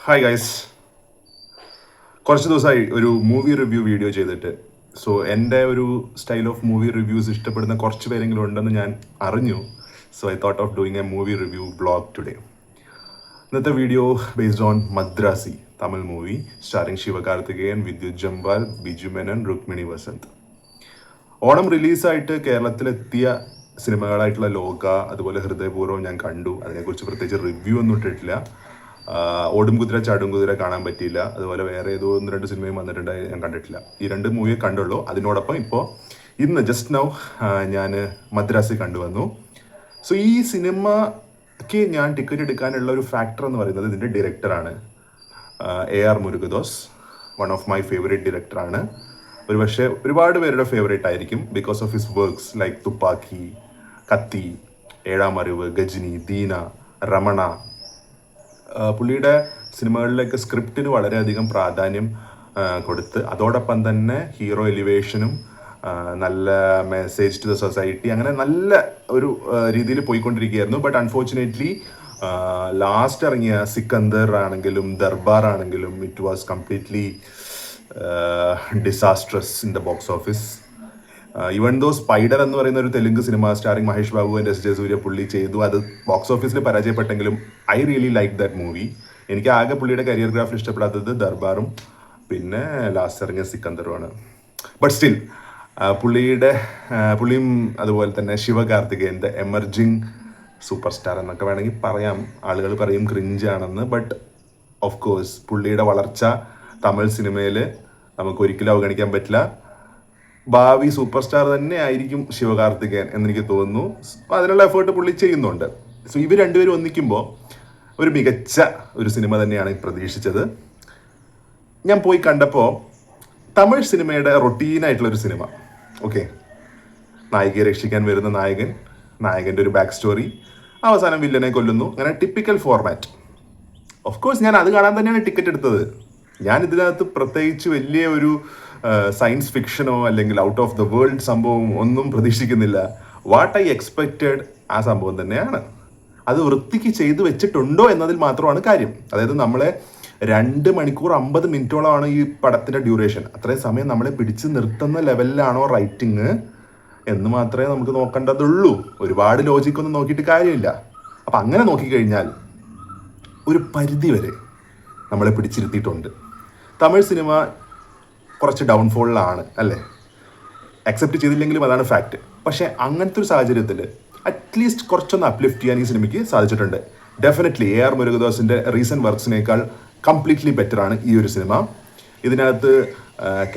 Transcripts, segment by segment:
Hi guys, കുറച്ച് ദിവസമായി ഒരു മൂവി റിവ്യൂ വീഡിയോ ചെയ്തിട്ട്. സോ എൻ്റെ ഒരു സ്റ്റൈൽ ഓഫ് മൂവി റിവ്യൂസ് ഇഷ്ടപ്പെടുന്ന കുറച്ച് പേരെങ്കിലും ഉണ്ടെന്ന് ഞാൻ അറിഞ്ഞു. So I thought of doing a movie review vlog today. ഇന്നത്തെ video based on Madharaasi, Tamil movie starring Sivakarthikeyan, Vidyut Jammwal, Biju Menon, Rukmini Vasanth. Onam റിലീസായിട്ട് കേരളത്തിലെത്തിയ സിനിമകളായിട്ടുള്ള ലോക, അതുപോലെ ഹൃദയപൂർവ്വം ഞാൻ കണ്ടു. അതിനെക്കുറിച്ച് പ്രത്യേകിച്ച് റിവ്യൂ ഒന്നും ഇട്ടിട്ടില്ല. ഓടും കുതിര ചാടും കുതിര കാണാൻ പറ്റിയില്ല. അതുപോലെ വേറെ ഏതോ 1-2 സിനിമയും വന്നിട്ടുണ്ടായി, ഞാൻ കണ്ടിട്ടില്ല. ഈ 2 മൂവിയെ കണ്ടുള്ളൂ. അതിനോടൊപ്പം ഇപ്പോൾ ഇന്ന് ജസ്റ്റ് നൗ ഞാൻ മദ്രാസി കണ്ടുവന്നു. സോ ഈ സിനിമയ്ക്ക് ഞാൻ ടിക്കറ്റ് എടുക്കാനുള്ള ഒരു ഫാക്ടർ എന്ന് പറയുന്നത് ഇതിൻ്റെ ഡയറക്ടറാണ്. AR Murugadoss, one of my favourite ഡയറക്ടറാണ്. ഒരുപക്ഷെ ഒരുപാട് പേരുടെ ഫേവറേറ്റ് ആയിരിക്കും because of his works like Thuppakki, കത്തി, ഏഴാം അറിവ്, ഗജനി, ദീന, രമണ. പുള്ളിയുടെ സിനിമകളിലേക്ക് സ്ക്രിപ്റ്റിന് വളരെയധികം പ്രാധാന്യം കൊടുത്ത് അതോടൊപ്പം തന്നെ ഹീറോ എലിവേഷനും നല്ല മെസ്സേജ് ടു ദ സൊസൈറ്റി, അങ്ങനെ നല്ല ഒരു രീതിയിൽ പോയിക്കൊണ്ടിരിക്കുകയായിരുന്നു. ബട്ട് അൺഫോർച്ചുനേറ്റ്ലി ലാസ്റ്റ് ഇറങ്ങിയ സിക്കന്ദർ ആണെങ്കിലും ദർബാർ ആണെങ്കിലും it was completely disastrous in the box office. Even though Spyder എന്ന് പറയുന്ന ഒരു തെലുങ്ക് സിനിമ സ്റ്റാറിംഗ് മഹേഷ് ബാബു ആൻഡ് എസ് ജെ സൂര്യ പുള്ളി ചെയ്തു. അത് ബോക്സ് ഓഫീസിൽ പരാജയപ്പെട്ടെങ്കിലും I really like that movie. എനിക്ക് ആകെ പുള്ളിയുടെ കരിയർ ഗ്രാഫിൽ ഇഷ്ടപ്പെടാത്തത് ദർബാറും പിന്നെ ലാസ്റ്റ് ഇറങ്ങിയ സിക്കന്ദറുമാണ്. ബട്ട് സ്റ്റിൽ പുള്ളിയും അതുപോലെ തന്നെ ശിവകാർത്തികേയൻ്റെ എമർജിങ് സൂപ്പർ സ്റ്റാർ എന്നൊക്കെ വേണമെങ്കിൽ പറയാം. ആളുകൾ പറയും ക്രിഞ്ചാണെന്ന്. ബട്ട് ഓഫ് കോഴ്സ് പുള്ളിയുടെ വളർച്ച തമിഴ് സിനിമയിൽ നമുക്ക് ഒരിക്കലും അവഗണിക്കാൻ പറ്റില്ല. ഭാവി സൂപ്പർ സ്റ്റാർ തന്നെ ആയിരിക്കും ശിവകാർത്തികേയൻ എന്നെനിക്ക് തോന്നുന്നു. അതിനുള്ള എഫേർട്ട് പുള്ളി ചെയ്യുന്നുണ്ട്. സോ ഇവർ രണ്ടുപേരും ഒന്നിക്കുമ്പോൾ ഒരു മികച്ച ഒരു സിനിമ തന്നെയാണ് പ്രതീക്ഷിച്ചത്. ഞാൻ പോയി കണ്ടപ്പോൾ തമിഴ് സിനിമയുടെ റൊട്ടീനായിട്ടുള്ളൊരു സിനിമ. ഓക്കെ, നായികയെ രക്ഷിക്കാൻ വരുന്ന നായകൻ്റെ ഒരു ബാക്ക് സ്റ്റോറി, അവസാനം വില്ലനെ കൊല്ലുന്നു, അങ്ങനെ ടിപ്പിക്കൽ ഫോർമാറ്റ്. ഓഫ് കോഴ്സ് ഞാൻ അത് കാണാൻ തന്നെയാണ് ടിക്കറ്റ് എടുത്തത്. ഞാൻ ഇതിനകത്ത് പ്രത്യേകിച്ച് വലിയ ഒരു സയൻസ് ഫിക്ഷനോ അല്ലെങ്കിൽ ഔട്ട് ഓഫ് ദ വേൾഡ് സംഭവം ഒന്നും പ്രതീക്ഷിക്കുന്നില്ല. വാട്ട് ഐ എക്സ്പെക്റ്റഡ് ആ സംഭവം തന്നെയാണ്. അത് വൃത്തിക്ക് ചെയ്തു വെച്ചിട്ടുണ്ടോ എന്നതിൽ മാത്രമാണ് കാര്യം. അതായത് നമ്മളെ 2 മണിക്കൂർ 50 മിനിറ്റോളമാണ് ഈ പടത്തിൻ്റെ ഡ്യൂറേഷൻ. അത്രയും സമയം നമ്മളെ പിടിച്ച് നിർത്തുന്ന ലെവലിലാണോ റൈറ്റിങ് എന്ന് മാത്രമേ നമുക്ക് നോക്കേണ്ടതുള്ളൂ. ഒരുപാട് ലോജിക്കൊന്നും നോക്കിയിട്ട് കാര്യമില്ല. അപ്പം അങ്ങനെ നോക്കിക്കഴിഞ്ഞാൽ ഒരു പരിധി വരെ നമ്മളെ പിടിച്ചിരുത്തിയിട്ടുണ്ട്. തമിഴ് സിനിമ കുറച്ച് ഡൗൺഫോളിലാണ് അല്ലേ, അക്സെപ്റ്റ് ചെയ്തില്ലെങ്കിലും അതാണ് ഫാക്റ്റ്. പക്ഷേ അങ്ങനത്തെ ഒരു സാഹചര്യത്തിൽ അറ്റ്ലീസ്റ്റ് കുറച്ചൊന്ന് അപ്ലിഫ്റ്റ് ചെയ്യാൻ ഈ സിനിമയ്ക്ക് സാധിച്ചിട്ടുണ്ട്. ഡെഫിനറ്റ്ലി AR മുരുകദോസിൻ്റെ റീസെൻറ്റ് വർക്ക്സിനേക്കാൾ കംപ്ലീറ്റ്ലി ബെറ്ററാണ് ഈ ഒരു സിനിമ. ഇതിനകത്ത്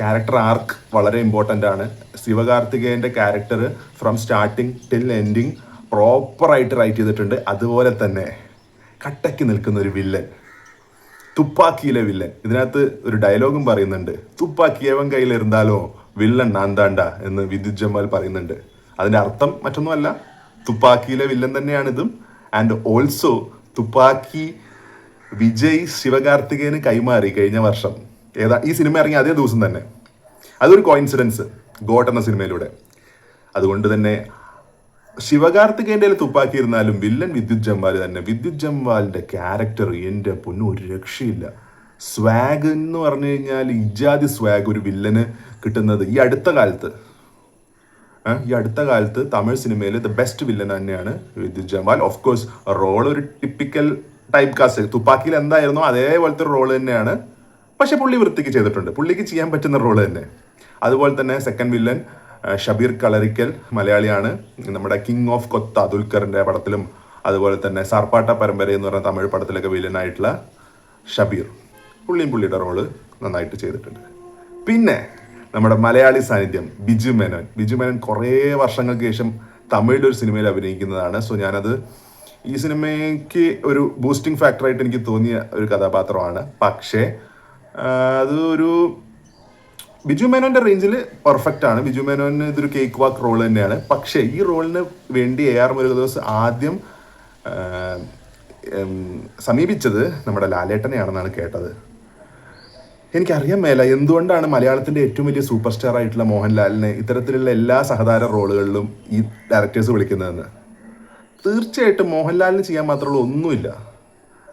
ക്യാരക്ടർ ആർക്ക് വളരെ ഇമ്പോർട്ടൻ്റ് ആണ്. ശിവകാർത്തികേയൻ്റെ character from starting till ending പ്രോപ്പറായിട്ട് റൈറ്റ് ചെയ്തിട്ടുണ്ട്. അതുപോലെ തന്നെ കട്ടയ്ക്ക് നിൽക്കുന്ന ഒരു വില്ലൻ, തുപ്പാക്കിയിലെ വില്ലൻ. ഇതിനകത്ത് ഒരു ഡയലോഗും പറയുന്നുണ്ട്, തുപ്പാക്കിയവൻ കയ്യിലിരുന്നാലോ വില്ലൻ നാന്താണ്ട എന്ന് വിദ്യുത് ജംവാൽ പറയുന്നുണ്ട്. അതിൻ്റെ അർത്ഥം മറ്റൊന്നുമല്ല, തുപ്പാക്കിയിലെ വില്ലൻ തന്നെയാണിതും. ആൻഡ് ഓൾസോ തുപ്പാക്കി വിജയ് ശിവകാർത്തികേയന് കൈമാറി കഴിഞ്ഞ വർഷം. ഈ സിനിമ ഇറങ്ങിയ അതേ ദിവസം തന്നെ. അതൊരു കോയിൻസിഡൻസ്, ഗോട്ട് എന്ന സിനിമയിലൂടെ. അതുകൊണ്ട് തന്നെ ശിവകാർത്തികേയൻ്റെ തുപ്പാക്കിയിരുന്നാലും വില്ലൻ വിദ്യുത് ജംവാൽ തന്നെ. വിദ്യുത് ജംവാലിൻ്റെ ക്യാരക്ടർ എൻ്റെ പൊന്നു ഒരു രക്ഷയില്ല. സ്വാഗ് എന്ന് പറഞ്ഞു കഴിഞ്ഞാൽ ഇജാതി സ്വാഗ് ഒരു വില്ലന് കിട്ടുന്നത് ഈ അടുത്ത കാലത്ത് തമിഴ് സിനിമയിൽ ദ ബെസ്റ്റ് വില്ലൻ തന്നെയാണ് വിദ്യുത് ജംവാൽ. ഓഫ് കോഴ്സ് റോൾ ഒരു ടിപ്പിക്കൽ ടൈപ്പ് കാസ്റ്റ്, തുപ്പാക്കിയിൽ എന്തായിരുന്നോ അതേപോലത്തെ ഒരു റോള് തന്നെയാണ്. പക്ഷെ പുള്ളി വൃത്തിക്ക് ചെയ്തിട്ടുണ്ട്, പുള്ളിക്ക് ചെയ്യാൻ പറ്റുന്ന റോള് തന്നെ. അതുപോലെ തന്നെ സെക്കൻഡ് വില്ലൻ ഷബീർ കളരിക്കൽ, മലയാളിയാണ്. നമ്മുടെ കിങ് ഓഫ് കൊത്ത ദുൽഖറിൻ്റെ പടത്തിലും അതുപോലെ തന്നെ സാർപ്പാട്ട പരമ്പര എന്ന് പറഞ്ഞ തമിഴ് പടത്തിലൊക്കെ വില്ലനായിട്ടുള്ള ഷബീർ, പുള്ളിയുടെ റോള് നന്നായിട്ട് ചെയ്തിട്ടുണ്ട്. പിന്നെ നമ്മുടെ മലയാളി സാന്നിധ്യം ബിജു മേനോൻ കുറേ വർഷങ്ങൾക്ക് ശേഷം തമിഴിൻ്റെ ഒരു സിനിമയിൽ അഭിനയിക്കുന്നതാണ്. സോ ഞാനത് ഈ സിനിമയ്ക്ക് ഒരു ബൂസ്റ്റിംഗ് ഫാക്ടറായിട്ട് എനിക്ക് തോന്നിയ ഒരു കഥാപാത്രമാണ്. പക്ഷേ അത് ഒരു ബിജു മേനോൻ്റെ റേഞ്ചിൽ പെർഫെക്റ്റ് ആണ്. ബിജു മേനോന് ഇതൊരു കേക്ക് വാക്ക് റോൾ തന്നെയാണ്. പക്ഷേ ഈ റോളിന് വേണ്ടി AR മുരുകദോസ് ആദ്യം സമീപിച്ചത് നമ്മുടെ ലാലേട്ടനെയാണെന്നാണ് കേട്ടത്. എനിക്കറിയാൻ മേല എന്തുകൊണ്ടാണ് മലയാളത്തിൻ്റെ ഏറ്റവും വലിയ സൂപ്പർ സ്റ്റാർ ആയിട്ടുള്ള മോഹൻലാലിനെ ഇത്തരത്തിലുള്ള എല്ലാ സഹതാര റോളുകളിലും ഈ ഡയറക്ടേഴ്സ് വിളിക്കുന്നതെന്ന്. തീർച്ചയായിട്ടും മോഹൻലാലിന് ചെയ്യാൻ മാത്രമുള്ള ഒന്നുമില്ല.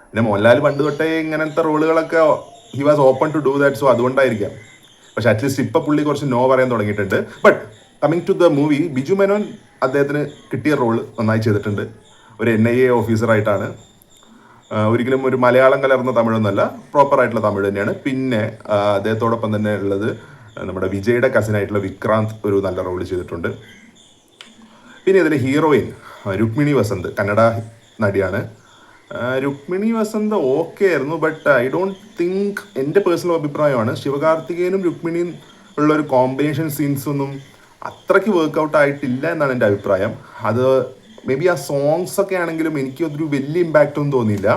പിന്നെ മോഹൻലാൽ പണ്ട് തൊട്ടേ ഇങ്ങനത്തെ റോളുകളൊക്കെ he was open to do that, so അതുകൊണ്ടായിരിക്കാം. പക്ഷെ അറ്റ്ലീസ്റ്റ് ഇപ്പം പുള്ളി കുറച്ച് നോ പറയാൻ തുടങ്ങിയിട്ടുണ്ട്. But coming to the movie, Biju Menon അദ്ദേഹത്തിന് കിട്ടിയ റോള് നന്നായി ചെയ്തിട്ടുണ്ട്. ഒരു NIA ഓഫീസറായിട്ടാണ്. ഒരിക്കലും ഒരു മലയാളം കലർന്ന തമിഴൊന്നുമല്ല, പ്രോപ്പർ ആയിട്ടുള്ള തമിഴ് തന്നെയാണ്. പിന്നെ അദ്ദേഹത്തോടൊപ്പം തന്നെ ഉള്ളത് നമ്മുടെ വിജയുടെ കസിനായിട്ടുള്ള വിക്രാന്ത് ഒരു നല്ല റോൾ ചെയ്തിട്ടുണ്ട്. പിന്നെ ഇതിലെ ഹീറോയിൻ രുക്മിണി വസന്ത്, കന്നഡ നടിയാണ്. രുക്മിണി വസന്ത് ഓക്കെ ആയിരുന്നു, ബട്ട് ഐ ഡോണ്ട് തിങ്ക്, എൻ്റെ പേഴ്സണൽ അഭിപ്രായമാണ്, ശിവകാർത്തികേയനും രുക്മിണിയും ഉള്ള ഒരു കോമ്പിനേഷൻ സീൻസ് ഒന്നും അത്രയ്ക്ക് വർക്കൗട്ട് ആയിട്ടില്ല എന്നാണ് എൻ്റെ അഭിപ്രായം. അത് മേ ബി ആ സോങ്സ് ഒക്കെ ആണെങ്കിലും എനിക്ക് അതൊരു വലിയ ഇമ്പാക്റ്റ് ഒന്നും തോന്നിയില്ല.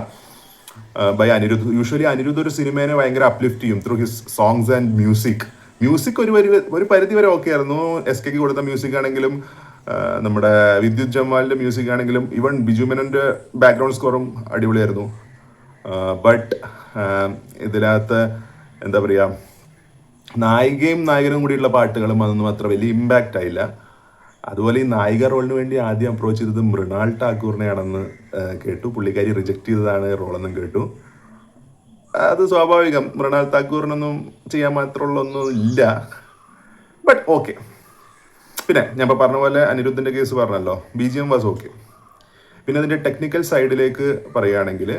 ബൈ അനിരുദ്ധ്. യൂഷ്വലി അനിരുദ്ധ് ഒരു സിനിമേനെ ഭയങ്കര അപ്ലിഫ്റ്റ് ചെയ്യും through his songs and music. ഒരു പരിധി വരെ ഓക്കെ ആയിരുന്നു. SKക്ക് കൊടുത്ത മ്യൂസിക് ആണെങ്കിലും നമ്മുടെ വിദ്യുത് ജമ്വാലിൻ്റെ മ്യൂസിക് ആണെങ്കിലും ഈവൻ ബിജു മേനോൻ്റെ ബാക്ക്ഗ്രൗണ്ട് സ്കോറും അടിപൊളിയായിരുന്നു. ബട്ട് ഇതിനകത്ത് എന്താ പറയുക, നായികയും നായകനും കൂടിയുള്ള പാട്ടുകളും അതൊന്നും അത്ര വലിയ ഇമ്പാക്റ്റ് ആയില്ല. അതുപോലെ ഈ നായിക റോളിന് വേണ്ടി ആദ്യം അപ്രോച്ച് ചെയ്തത് മൃണാൾ ഠാക്കൂറിനെയാണെന്ന് കേട്ടു. പുള്ളിക്കാരി റിജക്റ്റ് ചെയ്തതാണ് റോളെന്നും കേട്ടു. അത് സ്വാഭാവികം, മൃണാൾ ഠാക്കൂറിനൊന്നും ചെയ്യാൻ മാത്രമുള്ള ഒന്നും ഇല്ല. But okay. പിന്നെ ഞാൻ ഇപ്പോൾ പറഞ്ഞ പോലെ അനിരുദ്ധിൻ്റെ കേസ് പറഞ്ഞല്ലോ, BGM വാസ് ഓക്കെ. പിന്നെ അതിൻ്റെ ടെക്നിക്കൽ സൈഡിലേക്ക് പറയുകയാണെങ്കിൽ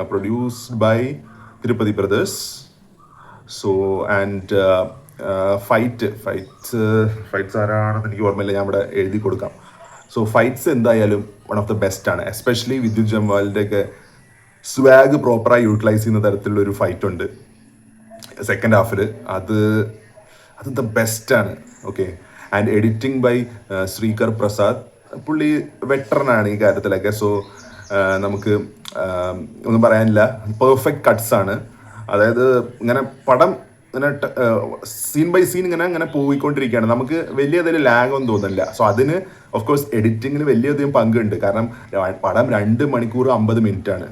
produced by Tirupati Brothers. So and fights ആരാണെന്ന് എനിക്ക് ഓർമ്മയില്ല, ഞാൻ ഇവിടെ എഴുതി കൊടുക്കാം. സോ ഫൈറ്റ്സ് എന്തായാലും വൺ ഓഫ് ദ ബെസ്റ്റ് ആണ്. എസ്പെഷ്യലി വിദ്യുത് ജമ്വാലിൻ്റെ ഒക്കെ സ്വാഗ് പ്രോപ്പറായി യൂട്ടിലൈസ് ചെയ്യുന്ന തരത്തിലുള്ള ഒരു ഫൈറ്റ് ഉണ്ട് സെക്കൻഡ് ഹാഫിൽ. അത് ദ ബെസ്റ്റാണ്. Okay. And editing by Sreekar Prasad. പുള്ളി വെറ്ററനാണ് ഈ കാര്യത്തിലൊക്കെ. സോ നമുക്ക് ഒന്നും പറയാനില്ല, പെർഫെക്റ്റ് കട്ട്സ് ആണ്. അതായത് ഇങ്ങനെ പടം ഇങ്ങനെ സീൻ ബൈ സീൻ ഇങ്ങനെ പോയിക്കൊണ്ടിരിക്കുകയാണ്. നമുക്ക് വലിയ അതിൽ ലാഗ് ഒന്നും തോന്നില്ല. സോ അതിന് ഓഫ് കോഴ്സ് എഡിറ്റിങ്ങിന് വലിയധികം പങ്കുണ്ട്. കാരണം പടം 2 മണിക്കൂർ 50 മിനിറ്റാണ്.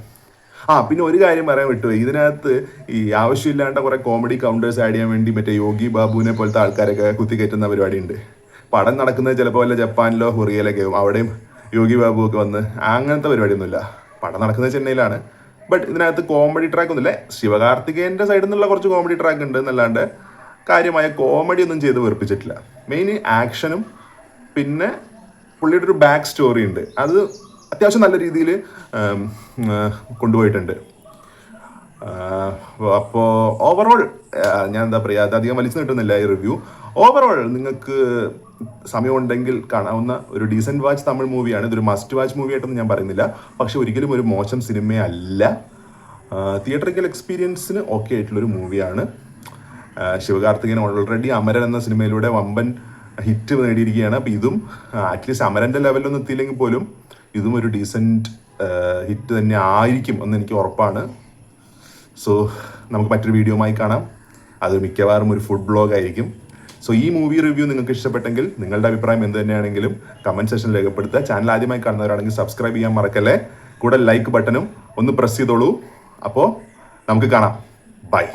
പിന്നെ ഒരു കാര്യം പറയാൻ വിട്ടുപോയി. ഇതിനകത്ത് ഈ ആവശ്യമില്ലാണ്ട് കുറെ കോമഡി കൗണ്ടേഴ്സ് ആഡ് ചെയ്യാൻ വേണ്ടി മറ്റേ യോഗി ബാബുവിനെ പോലത്തെ ആൾക്കാരൊക്കെ കുത്തിക്കയറ്റുന്ന പരിപാടിയുണ്ട്. പടം നടക്കുന്നത് ചിലപ്പോൾ വല്ല ജപ്പാനിലോ കൊറിയയിലൊക്കെ ആവും. അവിടെയും യോഗി ബാബു ഒക്കെ വന്ന് അങ്ങനത്തെ പരിപാടിയൊന്നുമില്ല. പടം നടക്കുന്നത് ചെന്നൈയിലാണ്. ബട്ട് ഇതിനകത്ത് കോമഡി ട്രാക്ക് ഒന്നുമില്ല. ശിവകാർത്തികേയൻ്റെ സൈഡിൽ നിന്നുള്ള കുറച്ച് കോമഡി ട്രാക്ക് ഉണ്ട് എന്നല്ലാണ്ട് കാര്യമായ കോമഡി ഒന്നും ചെയ്ത് വെറുപ്പിച്ചിട്ടില്ല. മെയിൻ ആക്ഷനും പിന്നെ പുള്ളിയുടെ ഒരു ബാക്ക് സ്റ്റോറി ഉണ്ട്. അത് അത്യാവശ്യം നല്ല രീതിയിൽ കൊണ്ടുപോയിട്ടുണ്ട്. അപ്പോൾ ഓവറോൾ ഞാൻ എന്താ പറയുക, അത് അധികം വലിച്ചു കിട്ടുന്നില്ല ഈ റിവ്യൂ. ഓവറോൾ നിങ്ങൾക്ക് സമയമുണ്ടെങ്കിൽ കാണാവുന്ന ഒരു ഡീസൻറ്റ് വാച്ച് തമിഴ് മൂവിയാണ്. ഇതൊരു മസ്റ്റ് വാച്ച് മൂവി ആയിട്ടൊന്നും ഞാൻ പറയുന്നില്ല, പക്ഷെ ഒരിക്കലും ഒരു മോശം സിനിമയല്ല. തിയേറ്ററിക്കൽ എക്സ്പീരിയൻസിന് ഓക്കെ ആയിട്ടുള്ളൊരു മൂവിയാണ്. ശിവകാർത്തികേയൻ ഓൾറെഡി അമരൻ എന്ന സിനിമയിലൂടെ വമ്പൻ ഹിറ്റ് നേടിയിരിക്കുകയാണ്. അപ്പോൾ ഇതും അറ്റ്ലീസ്റ്റ് അമരൻ്റെ ലെവലൊന്നും എത്തിയില്ലെങ്കിൽ പോലും ഇതും ഒരു ഡീസൻറ്റ് ഹിറ്റ് തന്നെ ആയിരിക്കും എന്ന് എനിക്ക് ഉറപ്പാണ്. സോ നമുക്ക് മറ്റൊരു വീഡിയോയുമായി കാണാം. അത് മിക്കവാറും ഒരു ഫുഡ് ബ്ലോഗ് ആയിരിക്കും. സോ ഈ മൂവി റിവ്യൂ നിങ്ങൾക്ക് ഇഷ്ടപ്പെട്ടെങ്കിൽ നിങ്ങളുടെ അഭിപ്രായം എന്ത് തന്നെയാണെങ്കിലും കമൻറ്റ് സെക്ഷനിൽ രേഖപ്പെടുത്തുക. ചാനൽ ആദ്യമായി കാണുന്നവരാണെങ്കിൽ സബ്സ്ക്രൈബ് ചെയ്യാൻ മറക്കല്ലേ. കൂടെ ലൈക്ക് ബട്ടണും ഒന്ന് പ്രസ് ചെയ്തോളൂ. അപ്പോൾ നമുക്ക് കാണാം. ബൈ.